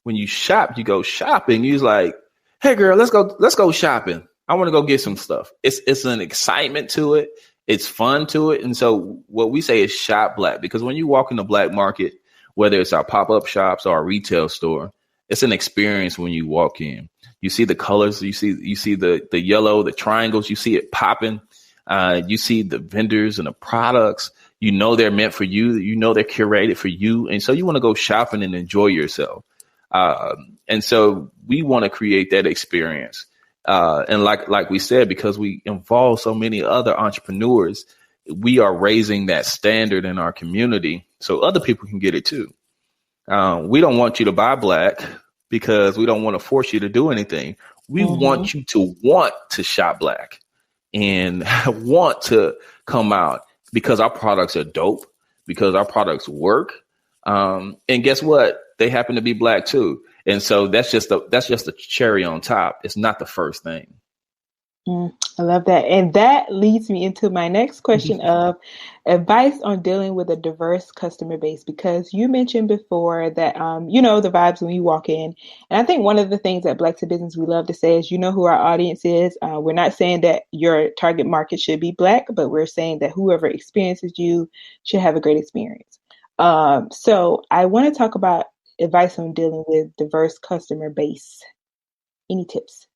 Speaker 1: you go shopping. You're like, hey girl, let's go shopping. I want to go get some stuff. It's an excitement to it. It's fun to it. And so what we say is shop Black, because when you walk in the Black Market, whether it's our pop-up shops or our retail store, it's an experience when you walk in. You see the colors, you see the yellow, the triangles, you see it popping. You see the vendors and the products. You know they're meant for you. You know they're curated for you. And so you want to go shopping and enjoy yourself. And so we want to create that experience. And like we said, because we involve so many other entrepreneurs, we are raising that standard in our community so other people can get it too. We don't want you to buy Black because we don't want to force you to do anything. We want you to want to shop Black and want to come out because our products are dope, because our products work. And guess what? they happen to be Black too. And so that's just a cherry on top. It's not the first thing.
Speaker 2: I love that. And that leads me into my next question of advice on dealing with a diverse customer base, because you mentioned before that, you know, the vibes when you walk in. And I think one of the things at Black to Business we love to say is, you know who our audience is. We're not saying that your target market should be Black, but we're saying that whoever experiences you should have a great experience. So I want to talk about advice on dealing with diverse customer base. Any tips?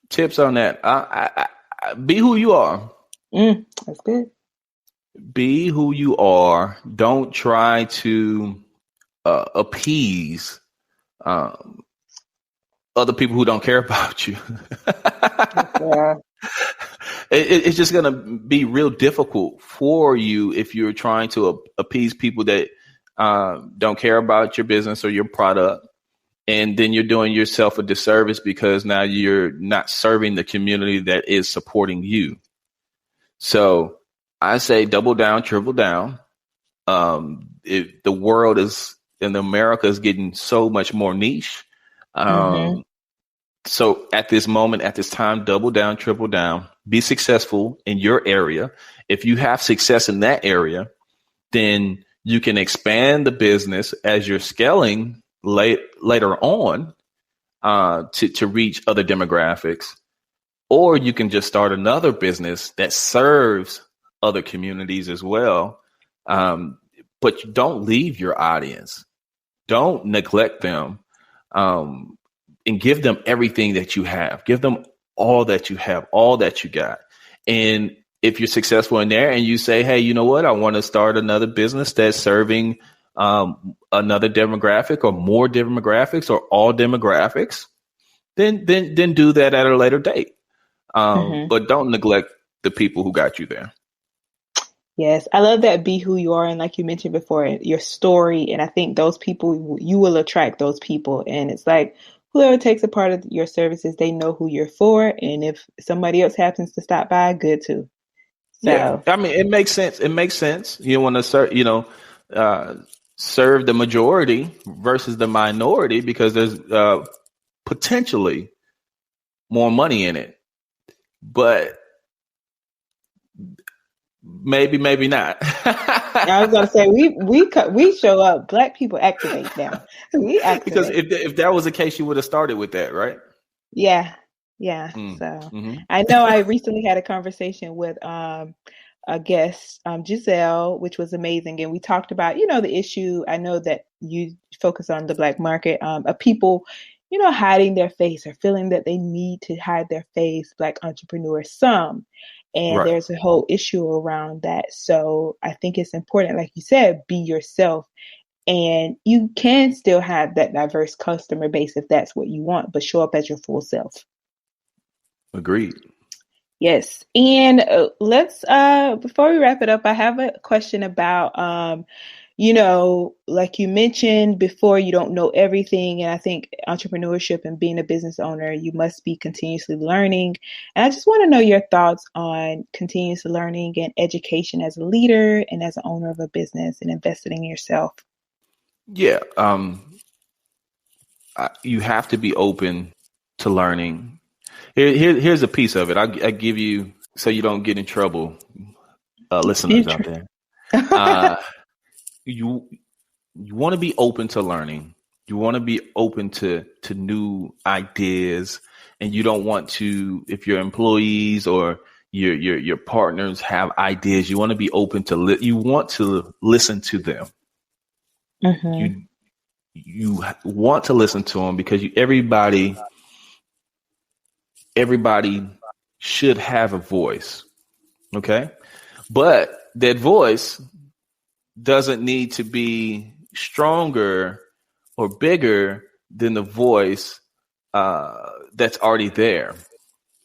Speaker 1: Tips on that. Be who you are.
Speaker 2: That's good.
Speaker 1: Be who you are. Don't try to appease other people who don't care about you.
Speaker 2: Yeah.
Speaker 1: It's just going to be real difficult for you if you're trying to appease people that don't care about your business or your product. And then you're doing yourself a disservice because now you're not serving the community that is supporting you. So I say double down, triple down. The world is, and America is getting so much more niche. So at this moment, at this time, double down, triple down, be successful in your area. If you have success in that area, then you can expand the business as you're scaling later on to reach other demographics, or you can just start another business that serves other communities as well. But you don't leave your audience. Don't neglect them, and give them everything that you have. Give them all that you have, all that you got. And if you're successful in there and you say, hey, you know what? I want to start another business that's serving another demographic or more demographics or all demographics, then do that at a later date. But don't neglect the people who got you there.
Speaker 2: Yes, I love that. Be who you are. And like you mentioned before, your story. And I think those people, you will attract those people. And it's like whoever takes a part of your services, they know who you're for. And if somebody else happens to stop by, good too. So.
Speaker 1: Yeah, I mean, it makes sense. It makes sense. You want to serve the majority versus the minority because there's potentially more money in it, but maybe not.
Speaker 2: I was gonna say we show up. Black people activate now. We activate
Speaker 1: because if that was the case, you would have started with that, right?
Speaker 2: Yeah. So I know I recently had a conversation with a guest, Giselle, which was amazing. And we talked about, the issue. I know that you focus on the Black market of people, hiding their face or feeling that they need to hide their face, Black entrepreneurs, some. And
Speaker 1: right.
Speaker 2: There's a whole issue around that. So I think it's important, like you said, be yourself. And you can still have that diverse customer base if that's what you want, but show up as your full self.
Speaker 1: Agreed.
Speaker 2: Yes. And let's, before we wrap it up, I have a question about, like you mentioned before, you don't know everything. And I think entrepreneurship and being a business owner, you must be continuously learning. And I just want to know your thoughts on continuous learning and education as a leader and as an owner of a business and investing in yourself.
Speaker 1: Yeah. You have to be open to learning. Here's a piece of it. I give you so you don't get in trouble, listeners out there. You want to be open to learning. You want to be open to new ideas, and you don't want to, if your employees or your partners have ideas, you want to be open to you want to listen to them. Mm-hmm. You want to listen to them because everybody should have a voice. Okay. But that voice doesn't need to be stronger or bigger than the voice that's already there.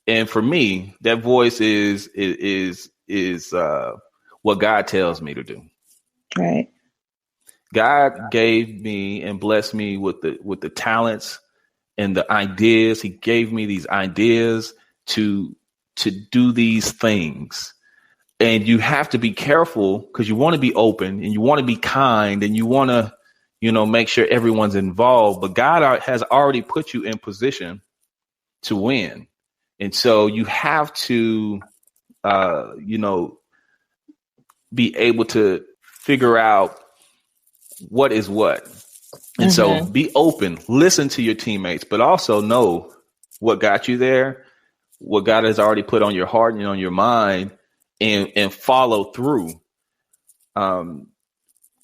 Speaker 1: And for me, that voice is what God tells me to do.
Speaker 2: Right.
Speaker 1: God gave me and blessed me with the talents and the ideas. He gave me these ideas to do these things. And you have to be careful because you want to be open and you want to be kind and you want to, make sure everyone's involved. But God has already put you in position to win. And so you have to, be able to figure out what is what. And so be open, listen to your teammates, but also know what got you there, what God has already put on your heart and on your mind, and follow through.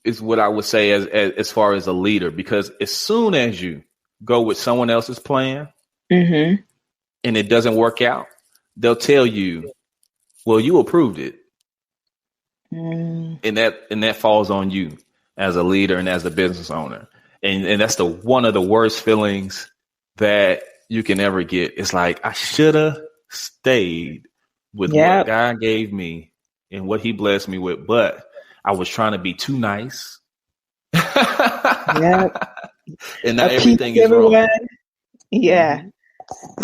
Speaker 1: Is what I would say as far as a leader, because as soon as you go with someone else's plan and it doesn't work out, they'll tell you, well, you approved it. And that falls on you as a leader and as a business owner. And that's one of the worst feelings that you can ever get. It's like, I should have stayed with what God gave me and what he blessed me with, but I was trying to be too nice. And not everything is wrong.
Speaker 2: Yeah.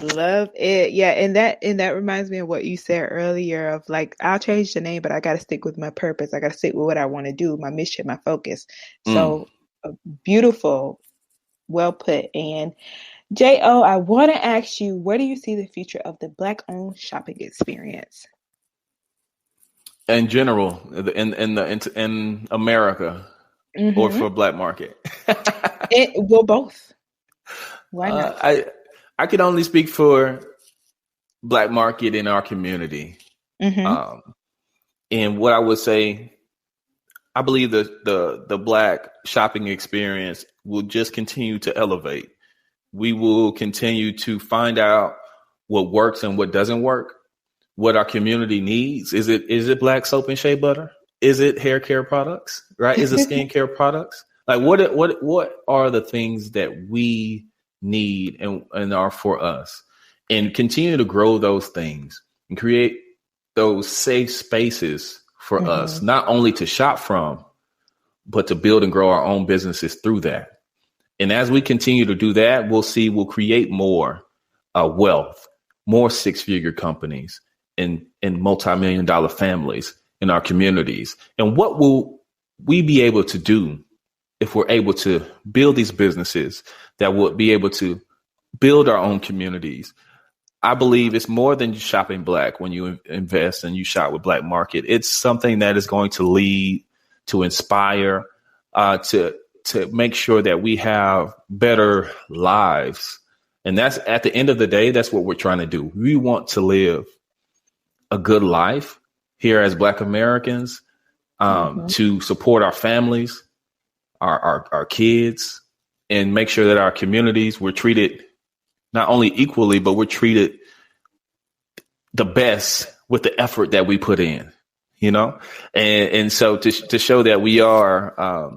Speaker 2: Love it. Yeah. And that reminds me of what you said earlier of like, I'll change the name, but I got to stick with my purpose. I got to stick with what I want to do, my mission, my focus. So beautiful. Well put. And J.O., I want to ask you, where do you see the future of the Black-owned shopping experience?
Speaker 1: In general, in America, or for Black market?
Speaker 2: Well, both. Why not?
Speaker 1: I can only speak for Black market in our community. And what I would say, I believe that the Black shopping experience will just continue to elevate. We will continue to find out what works and what doesn't work, what our community needs. Is it Black soap and shea butter? Is it hair care products? Right? Is it skincare products? Like what are the things that we need and are for us, and continue to grow those things and create those safe spaces for us, not only to shop from, but to build and grow our own businesses through that. And as we continue to do that, we'll create more wealth, more six-figure companies and multi-million-dollar families in our communities. And what will we be able to do if we're able to build these businesses that will be able to build our own communities? I believe it's more than just shopping Black when you invest and you shop with Black market. It's something that is going to lead, to inspire, to make sure that we have better lives. And that's, at the end of the day, that's what we're trying to do. We want to live a good life here as Black Americans, to support our families, our kids, and make sure that our communities, we're treated not only equally, but we're treated the best with the effort that we put in, and so to show that we are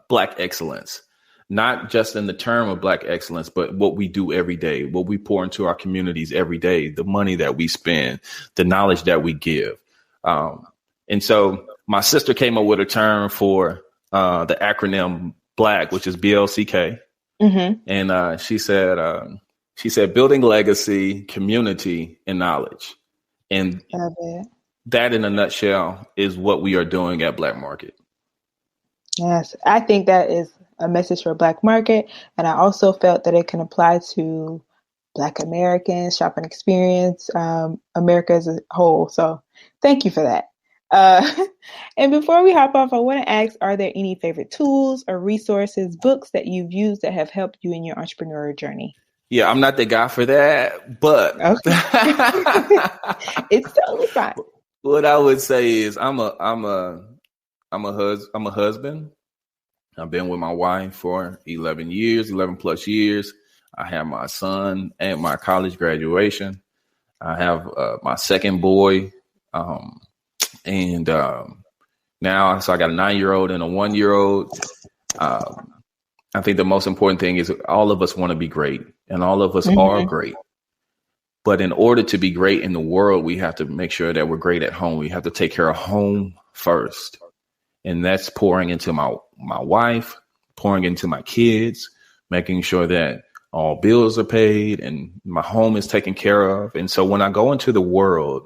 Speaker 1: Black excellence, not just in the term of Black excellence, but what we do every day, what we pour into our communities every day, the money that we spend, the knowledge that we give. And so my sister came up with a term for the acronym BLACK, which is BLCK. And she said building legacy, community, and knowledge. And that in a nutshell is what we are doing at Black Market.
Speaker 2: Yes, I think that is a message for Black market. And I also felt that it can apply to Black Americans, shopping experience, America as a whole. So thank you for that. And before we hop off, I want to ask, are there any favorite tools or resources, books that you've used that have helped you in your entrepreneurial journey?
Speaker 1: Yeah, I'm not the guy for that, but
Speaker 2: it's totally fine.
Speaker 1: What I would say is I'm a husband. I've been with my wife for 11 plus years. I have my son at my college graduation. I have my second boy. And now, so I got a 9-year-old and a 1-year-old. I think the most important thing is all of us want to be great, and all of us are great. But in order to be great in the world, we have to make sure that we're great at home. We have to take care of home first. And that's pouring into my wife, pouring into my kids, making sure that all bills are paid and my home is taken care of. And so when I go into the world,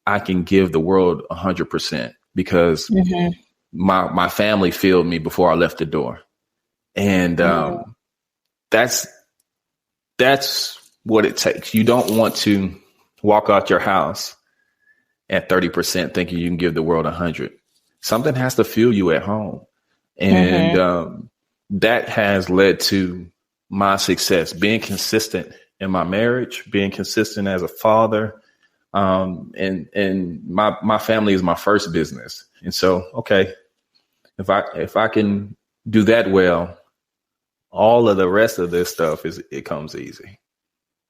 Speaker 1: I can give the world 100% because my family filled me before I left the door. And that's what it takes. You don't want to walk out your house at 30% thinking you can give the world 100. Something has to fuel you at home. And that has led to my success, being consistent in my marriage, being consistent as a father. And my family is my first business. And so, okay, if I can do that well, all of the rest of this stuff it comes easy.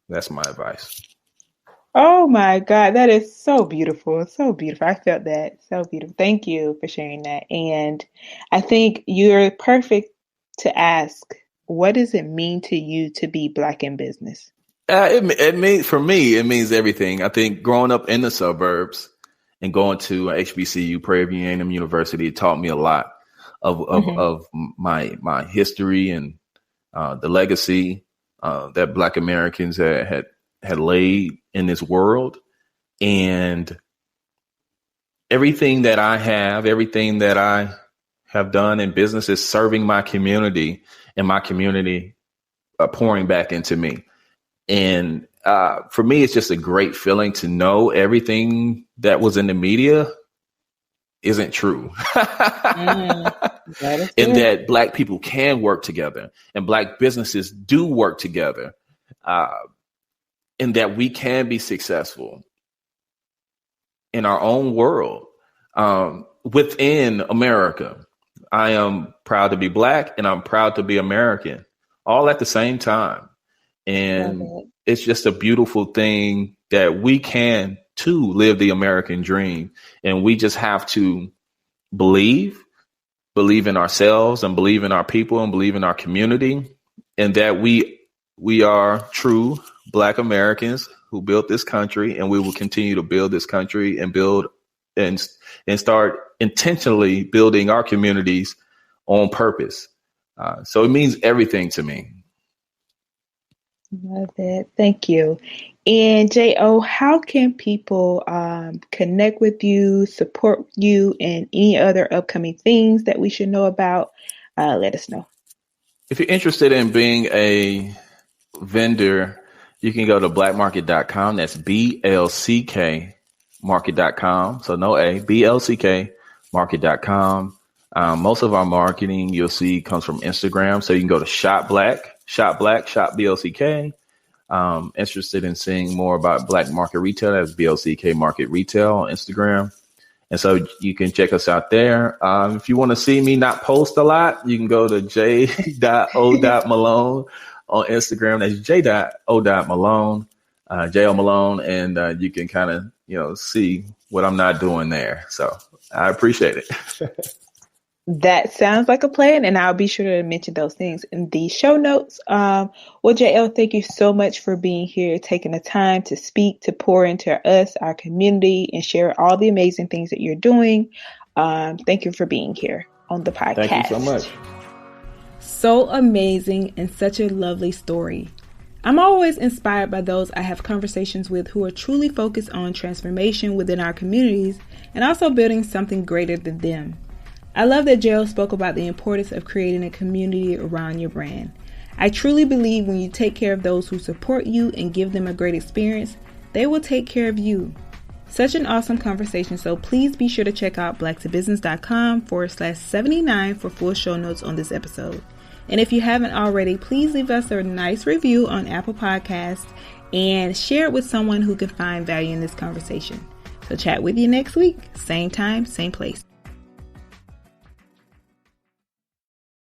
Speaker 1: That's my advice.
Speaker 2: Oh my God, that is so beautiful. So beautiful. I felt that. So beautiful. Thank you for sharing that. And I think you're perfect to ask, what does it mean to you to be Black in business?
Speaker 1: It means, for me, it means everything. I think growing up in the suburbs and going to HBCU, Prairie View A&M University, taught me a lot of my history and the legacy that Black Americans had laid in this world. And everything that I have done in business is serving my community, and my community pouring back into me. And for me, it's just a great feeling to know everything that was in the media isn't true. And that Black people can work together, and Black businesses do work together, and that we can be successful in our own world within America. I am proud to be Black, and I'm proud to be American, all at the same time. And it's just a beautiful thing that we can too live the American dream. And we just have to believe in ourselves, and believe in our people, and believe in our community, and that we are true Black Americans who built this country, and we will continue to build this country and build and start intentionally building our communities on purpose. So it means everything to me.
Speaker 2: Love it. Thank you. And J.O., how can people connect with you, support you, and any other upcoming things that we should know about? Let us know.
Speaker 1: If you're interested in being a vendor, you can go to blackmarket.com. That's BLCK market.com. So no A, BLCK market.com. Most of our marketing you'll see comes from Instagram. So you can go to Shop BLCK. Interested in seeing more about Black Market Retail, that's BLCK Market Retail on Instagram. And so you can check us out there. If you want to see me not post a lot, you can go to J.O.Malone on Instagram. That's J.O.Malone, J.O Malone. And you can kind of, see what I'm not doing there. So I appreciate it.
Speaker 2: That sounds like a plan, and I'll be sure to mention those things in the show notes. Well, J.O., thank you so much for being here, taking the time to speak, to pour into us, our community, and share all the amazing things that you're doing. Thank you for being here on the podcast.
Speaker 1: Thank you so much.
Speaker 2: So amazing, and such a lovely story. I'm always inspired by those I have conversations with who are truly focused on transformation within our communities and also building something greater than them. I love that J.O. spoke about the importance of creating a community around your brand. I truly believe when you take care of those who support you and give them a great experience, they will take care of you. Such an awesome conversation, so please be sure to check out blacktobusiness.com/79 for full show notes on this episode. And if you haven't already, please leave us a nice review on Apple Podcasts and share it with someone who can find value in this conversation. So chat with you next week, same time, same place.